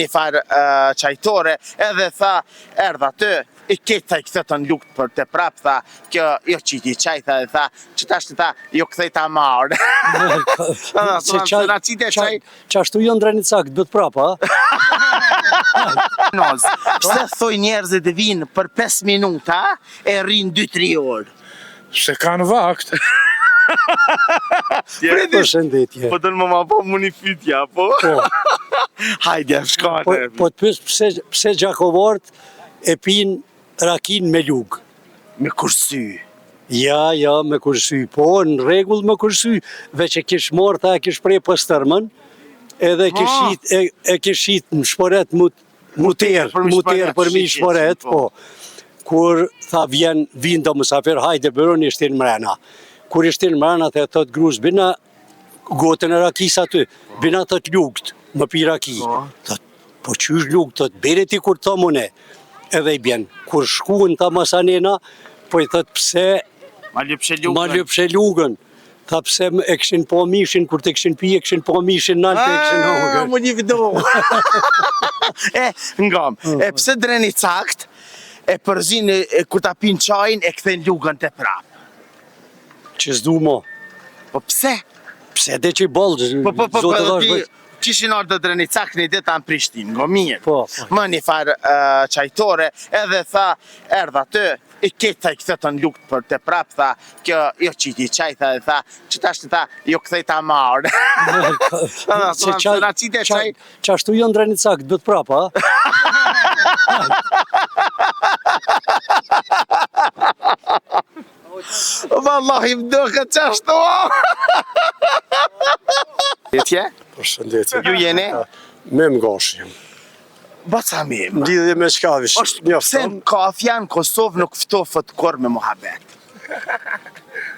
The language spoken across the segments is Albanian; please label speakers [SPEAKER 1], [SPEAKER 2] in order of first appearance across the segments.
[SPEAKER 1] Një farë qajtore, edhe tha, erdha të, I keta I këtë të në lukt për të prap, tha, kjo, jo qiti qaj, tha, dhe tha, që tashtë tha, jo këthej ta marë.
[SPEAKER 2] Qashtu jo ndreni cak, bët prap, a?
[SPEAKER 1] Pse thoj njerëzit e vinë për 5 minuta, e rinë 2-3 orë?
[SPEAKER 3] Se kanë vakt.
[SPEAKER 2] Përshëndetje.
[SPEAKER 1] Po të në më po më një fytja, po? Hajde, shkane.
[SPEAKER 2] Po të pës pse gjakovart e pin rakin me lugë.
[SPEAKER 1] Me kursy.
[SPEAKER 2] Ja, me kursy. Po, në regull me kursy. Veç e kish marrë, tha e kish prej pastërmën, edhe e kish shit në shporet muter për mi shporet, po. Kur tha vinë do mësafir, hajde bërën ishtin mrena. Kur ishtin mrena, the thot gruz, bina gotën e rakis aty, bina thot lugt, më pi raki. Thot, po qysh lugt, thot, bere ti kur të mune. Edhe I bjen, kur shkuën ta masanena, po I thot pse
[SPEAKER 1] ma
[SPEAKER 2] lëpshe lugën. Tha pse e këshin po mishin, kur të këshin pi, e këshin po mishin nalë të e këshin hongër.
[SPEAKER 1] Më një vido. Ngam, pse dreni cakt, e përzin, kur ta pin qajnë, e këthen lugën të prap.
[SPEAKER 2] Që s'du mo.
[SPEAKER 1] Po pse?
[SPEAKER 2] Pse dhe që I bolë,
[SPEAKER 1] Po, qishin orë të dreni cakt një dita në Prishtinë, ngo mirë.
[SPEAKER 2] Po.
[SPEAKER 1] Më një farë qajtore, edhe tha, erdha të, I keta I këtë të në lukt për të prap, tha, kjo, jo qiti qaj, tha, dhe tha, që tashtë tha, jo këthej ta marë.
[SPEAKER 2] Qashtu jo ndreni cakt, bët prap, a?
[SPEAKER 1] Vallahi më duke qashtu. Detje?
[SPEAKER 3] Përshëndetje.
[SPEAKER 1] Ju jeni?
[SPEAKER 3] Me më gashim.
[SPEAKER 1] Baca me më.
[SPEAKER 3] Lidhje me shkavish.
[SPEAKER 1] Pse kafja në Kosovë nuk ftofët kur me muhabet?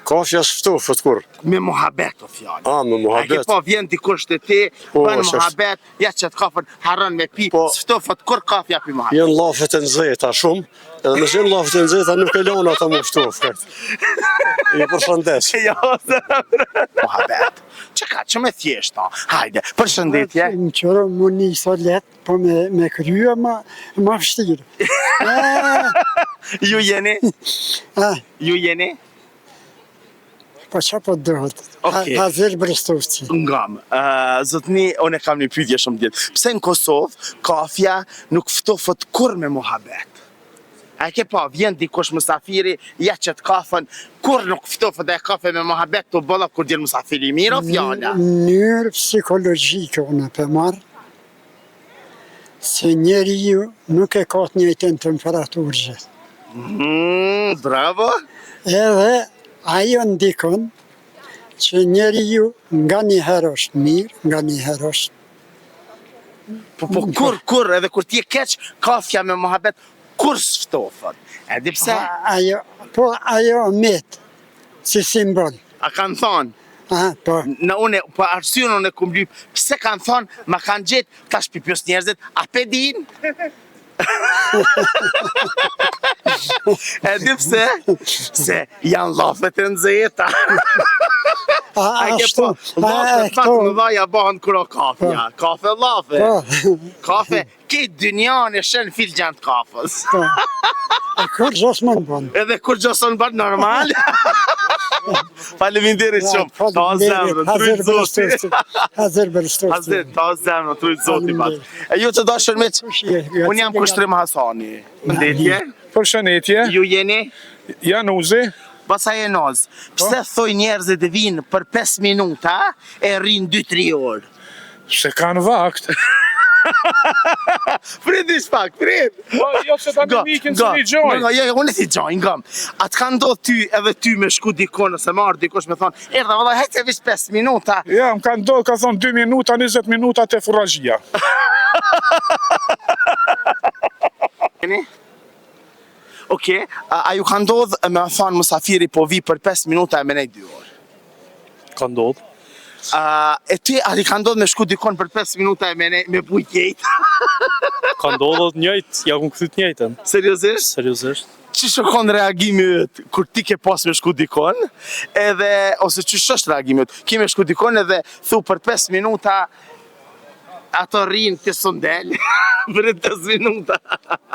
[SPEAKER 3] Kafja s'ftofët kur?
[SPEAKER 1] Me muhabet o fjallë.
[SPEAKER 3] Me muhabet.
[SPEAKER 1] A ke po vjen dikush të ti, bën muhabet, ja që të kafën harën me pi, s'ftofët kur kafja pi muhabet?
[SPEAKER 3] Jenë lafet e nëzeta shumë, edhe me shenë lafet e nëzeta nuk e lona ta më ftofët. I përshëndes.
[SPEAKER 1] Jo, muhabet. Që ka që me thjeshta? Hajde, përshëndetje.
[SPEAKER 4] Në qërë më njësa letë, po me krya ma vështirë.
[SPEAKER 1] Ju jeni? Ju jeni?
[SPEAKER 4] Po që po dëhët? Hazir Brestovci.
[SPEAKER 1] Ngam, zotni, unë e kam një pyetje shumë djetë. Pse në Kosovë, kafja nuk ftofët kur me muhabet? A ke pa, vjen dikush mësafiri, ja që të kafën, kur nuk ftofët e kafe me muhabet të bëlla kur djenë mësafiri mirë o fjalla?
[SPEAKER 4] Njërë psikologjike unë për marë, se njeri ju nuk e ka të njëjtën temperaturë gjithë.
[SPEAKER 1] Bravo!
[SPEAKER 4] Edhe ajo ndikon që njeri ju nga një herë është mirë, nga një herë është...
[SPEAKER 1] Po kur, edhe kur ti e keq, kafja me muhabet, kur s'ftofët? E di pse?
[SPEAKER 4] Ajo met, si simbol.
[SPEAKER 1] A kanë thonë?
[SPEAKER 4] Po.
[SPEAKER 1] Në une, po arsyën unë e kum lyp, pse kanë thonë, ma kanë gjetë, tash pipjos njerëzit, a pe din? E di pse? Se janë lafet e nëzeta. A ke po, lafet pak në dhaja bëhen kuro kafja. Kafe lafe. Kafe, këtë dynjan e shenë filxan të kafës.
[SPEAKER 4] E kur gjosë më në bënë.
[SPEAKER 1] Edhe kur gjosë në bënë normal. Faleminderit shumë. Ta zemrën, trujtë zoti.
[SPEAKER 4] Hazir Brestovci.
[SPEAKER 1] Ta zemrën, trujtë zoti. E ju të dashër me që, unë jam Kushtrim Hasani. Ndetje?
[SPEAKER 3] Përshëndetje.
[SPEAKER 1] Ju jeni?
[SPEAKER 3] Januzi.
[SPEAKER 1] Basa e nozë. Pse thoj njerëzit e vinë për 5 minuta, e rinë 2-3 orë?
[SPEAKER 3] Se kanë vakt.
[SPEAKER 1] Prit një shpak, prit!
[SPEAKER 3] Jo që ta në mikin që një gjojnë.
[SPEAKER 1] Jo, unë e si gjojnë, ngam. A të ka ndodhë ty edhe ty me shku dikon, ose marrë dikosh me thonë, erdha, vëllaj, hajtë e vish 5 minuta.
[SPEAKER 3] Ja, më ka ndodhë, ka thonë 2 minuta, 20 minuta të furajia.
[SPEAKER 1] Oke, a ju ka ndodhë me thonë mësafiri po vi për 5 minuta e me nej 2 orë?
[SPEAKER 2] Ka ndodhë.
[SPEAKER 1] E ty, a ti ka ndodhë me shku dikon për 5 minuta e me bujt jejtë?
[SPEAKER 2] Ka ndodhë njëjtë, ja ku këthyt njëjtën.
[SPEAKER 1] Seriosisht?
[SPEAKER 2] Seriosisht.
[SPEAKER 1] Që shokon reagimi ytë, kur ti ke pas me shku dikon, edhe, ose që është reagimi ytë, ki me shku dikon edhe thu për 5 minuta, ato rrinë të sundel, për 5 minuta.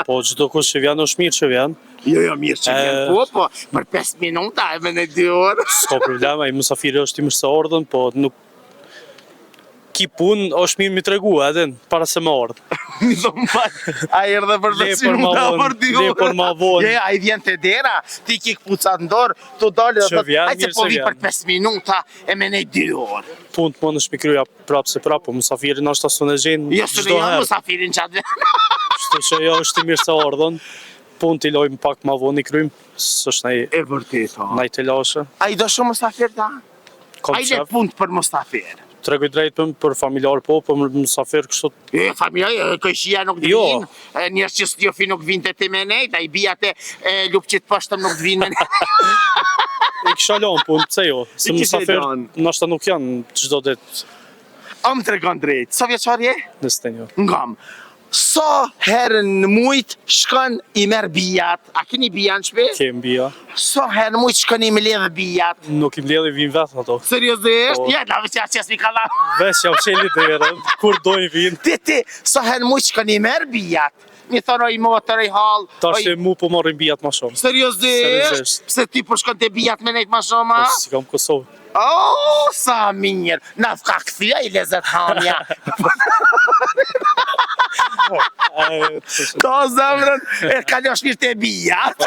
[SPEAKER 5] Po çdo kush që vjen është mirë që vjen.
[SPEAKER 1] Jo, mirë që vjen, po, për 5 minuta, e me në 2 orë.
[SPEAKER 5] S'ka problem, ai musafiri është i mirë se ardhën, po nuk ki punë është mirë mi tregu edhe para se më ardh.
[SPEAKER 1] Mi thonë pak, a erdhe për 5 minuta, për 2 orë.
[SPEAKER 5] Le për ma vonë.
[SPEAKER 1] Je, a i vjen të dera, ti ki këpucat ndorë, të dalë dhe
[SPEAKER 5] Që vjen,
[SPEAKER 1] hajtë se
[SPEAKER 5] mirë
[SPEAKER 1] po
[SPEAKER 5] se
[SPEAKER 1] vi
[SPEAKER 5] vjen.
[SPEAKER 1] për 5 minuta, e me në 2 orë.
[SPEAKER 5] Punë të mund është mi kryja prapë se prapë, po musafirin është asu në gjenë
[SPEAKER 1] Jo, së në
[SPEAKER 5] çdo
[SPEAKER 1] jam
[SPEAKER 5] herë.
[SPEAKER 1] musafirin që atë.
[SPEAKER 5] Kështu që jo është i mirë se ardhën. Punë t'i lojmë pak ma vonë i krymë, s'është
[SPEAKER 1] E vërtet, o.
[SPEAKER 5] nej të lashe.
[SPEAKER 1] A i do shumë musafir ta?
[SPEAKER 5] Kom
[SPEAKER 1] A i le
[SPEAKER 5] qef,
[SPEAKER 1] punë për musafir?
[SPEAKER 5] tregoj drejtëm për familjar po, për musafir kështu.
[SPEAKER 1] E, familja, këshia nuk
[SPEAKER 5] Jo.
[SPEAKER 1] d'vin, njerës që s'djofi nuk vin të ti me nejt, a i bijat e lupqit pështëm nuk d'vin me nejt.
[SPEAKER 5] I kisha lanë punë, pse jo? Se
[SPEAKER 1] I kishe
[SPEAKER 5] musafir
[SPEAKER 1] lanë.
[SPEAKER 5] nashta nuk janë çdo ditë
[SPEAKER 1] A më të regon drejt, sa vjeqar je?
[SPEAKER 5] në stenjo.
[SPEAKER 1] Ngam. Sa herën në mujt shkon i merë bijat, a keni bija në shpe?
[SPEAKER 5] Kem bia,
[SPEAKER 1] Sa herë në mujt shkon i me ledhe bijat?
[SPEAKER 5] nuk i mbledhi vin vetë ato.
[SPEAKER 1] Seriozisht?
[SPEAKER 5] Po.
[SPEAKER 1] Ja, la vëqja që mi ka la.
[SPEAKER 5] Vesh jam qeli të erën, kur dojnë vinë.
[SPEAKER 1] Ti, sa herë në mujt shkon i merë bijat? Mi thonë oj motër, oj hall,
[SPEAKER 5] Tash e mu po marrin bijat ma shumë.
[SPEAKER 1] Seriozisht?
[SPEAKER 5] Seriozisht.
[SPEAKER 1] Pse ti për shkon të bijat me nejt ma shumë,
[SPEAKER 5] Po
[SPEAKER 1] a?
[SPEAKER 5] si kam Kosovë.
[SPEAKER 1] Oh, sa mirë, na ka këthia i lezet hamja. Ta zemrën, e ka ljosh mirë të bijat.